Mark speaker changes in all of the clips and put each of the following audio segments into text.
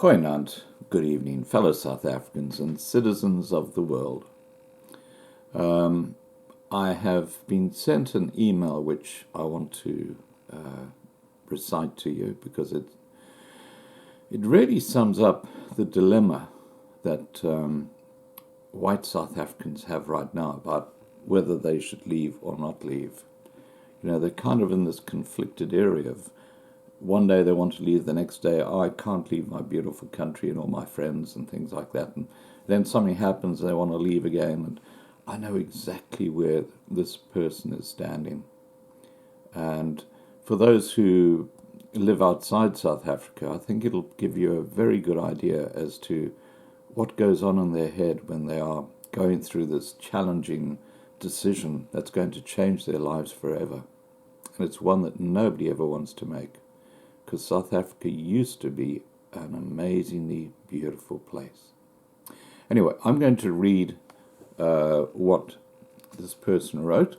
Speaker 1: Goeienaand, good evening, fellow South Africans and citizens of the world. I have been sent an email which I want to recite to you because it really sums up the dilemma that white South Africans have right now about whether they should leave or not leave. You know, they're kind of in this conflicted area of one day they want to leave, the next day, I can't leave my beautiful country and all my friends and things like that. And then something happens, they want to leave again. And I know exactly where this person is standing. And for those who live outside South Africa, I think it'll give you a very good idea as to what goes on in their head when they are going through this challenging decision that's going to change their lives forever. And it's one that nobody ever wants to make, because South Africa used to be an amazingly beautiful place. Anyway, I'm going to read what this person wrote.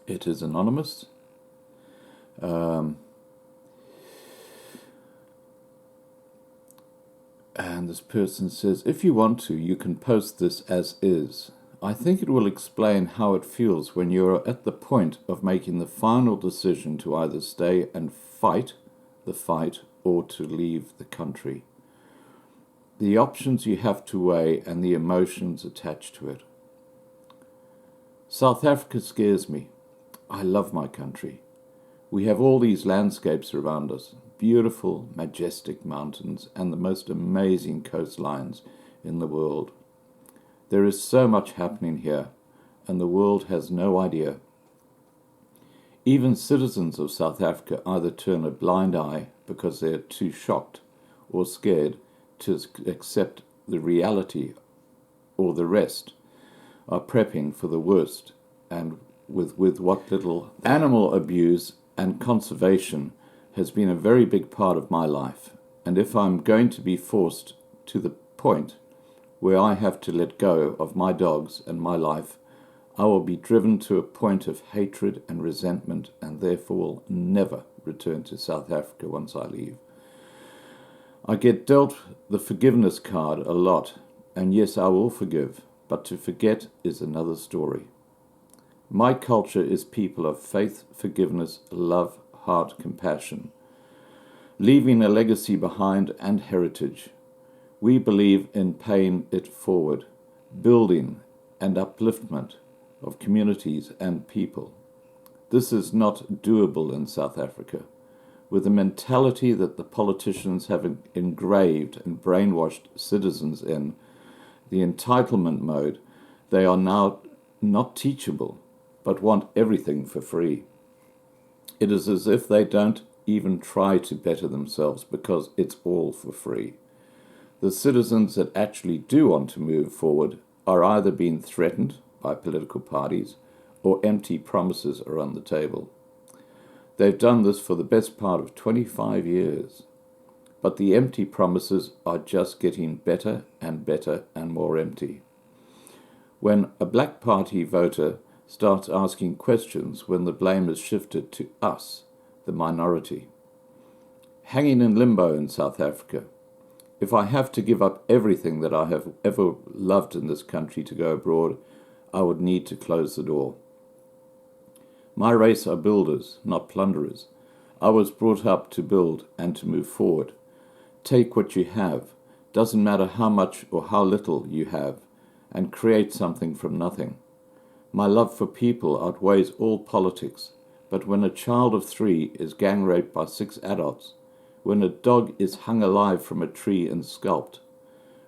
Speaker 1: It is anonymous. And this person says, if you want to, you can post this as is. I think it will explain how it feels when you're at the point of making the final decision to either stay and fight the fight or to leave the country. The options you have to weigh and the emotions attached to it. South Africa scares me. I love my country. We have all these landscapes around us, beautiful, majestic mountains and the most amazing coastlines in the world. There is so much happening here, and the world has no idea. Even citizens of South Africa either turn a blind eye because they're too shocked or scared to accept the reality, or the rest are prepping for the worst, and with what little animal abuse and conservation has been a very big part of my life. And if I'm going to be forced to the point where I have to let go of my dogs and my life, I will be driven to a point of hatred and resentment, and therefore will never return to South Africa once I leave. I get dealt the forgiveness card a lot, and yes, I will forgive, but to forget is another story. My culture is people of faith, forgiveness, love, heart, compassion, leaving a legacy behind and heritage. We believe in paying it forward, building and upliftment of communities and people. This is not doable in South Africa. With the mentality that the politicians have engraved and brainwashed citizens in, the entitlement mode, they are now not teachable, but want everything for free. It is as if they don't even try to better themselves because it's all for free. The citizens that actually do want to move forward are either being threatened by political parties or empty promises are on the table. They've done this for the best part of 25 years, but the empty promises are just getting better and better and more empty. When a black party voter starts asking questions when the blame is shifted to us, the minority. Hanging in limbo in South Africa. If I have to give up everything that I have ever loved in this country to go abroad, I would need to close the door. My race are builders, not plunderers. I was brought up to build and to move forward. Take what you have, doesn't matter how much or how little you have, and create something from nothing. My love for people outweighs all politics, but when a child of 3 is gang raped by 6 adults, when a dog is hung alive from a tree and scalped,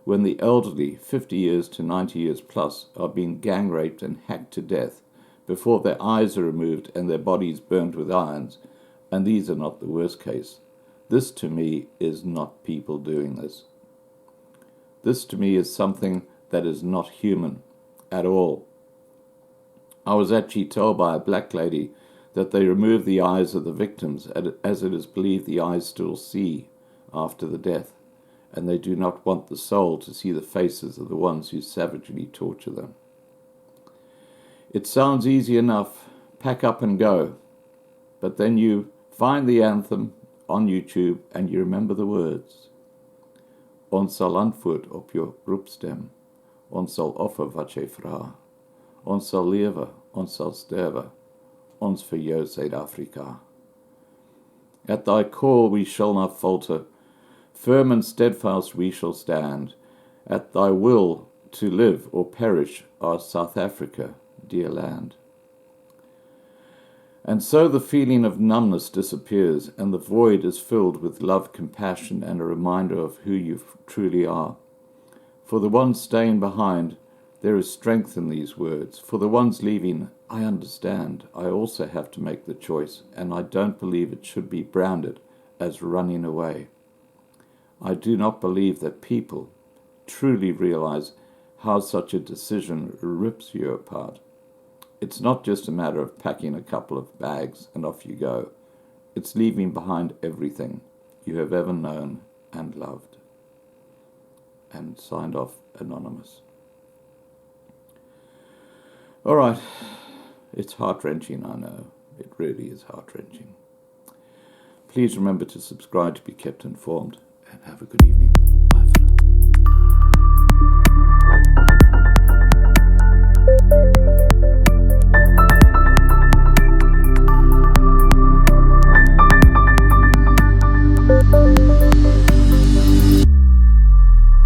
Speaker 1: when the elderly, 50 years to 90 years plus, are being gang raped and hacked to death before their eyes are removed and their bodies burnt with irons, and these are not the worst case. This to me is not people doing this. This to me is something that is not human at all. I was actually told by a black lady that they remove the eyes of the victims as it is believed the eyes still see after the death, and they do not want the soul to see the faces of the ones who savagely torture them. It sounds easy enough, pack up and go, but then you find the anthem on YouTube and you remember the words. Ons sal antwoord op jou roepstem. Ons sal offer wat jy vra. Ons sal lewe, ons sal sterwe. Ons vir jou Suid-Afrika. At thy call we shall not falter. Firm and steadfast we shall stand. At thy will to live or perish, our South Africa, dear land. And so the feeling of numbness disappears, and the void is filled with love, compassion, and a reminder of who you truly are. For the ones staying behind, there is strength in these words. For the ones leaving, I understand. I also have to make the choice, and I don't believe it should be branded as running away. I do not believe that people truly realize how such a decision rips you apart. It's not just a matter of packing a couple of bags and off you go. It's leaving behind everything you have ever known and loved. And signed off, Anonymous. All right, it's heart-wrenching, I know. It really is heart-wrenching. Please remember to subscribe to be kept informed, and have a good evening. Bye for now.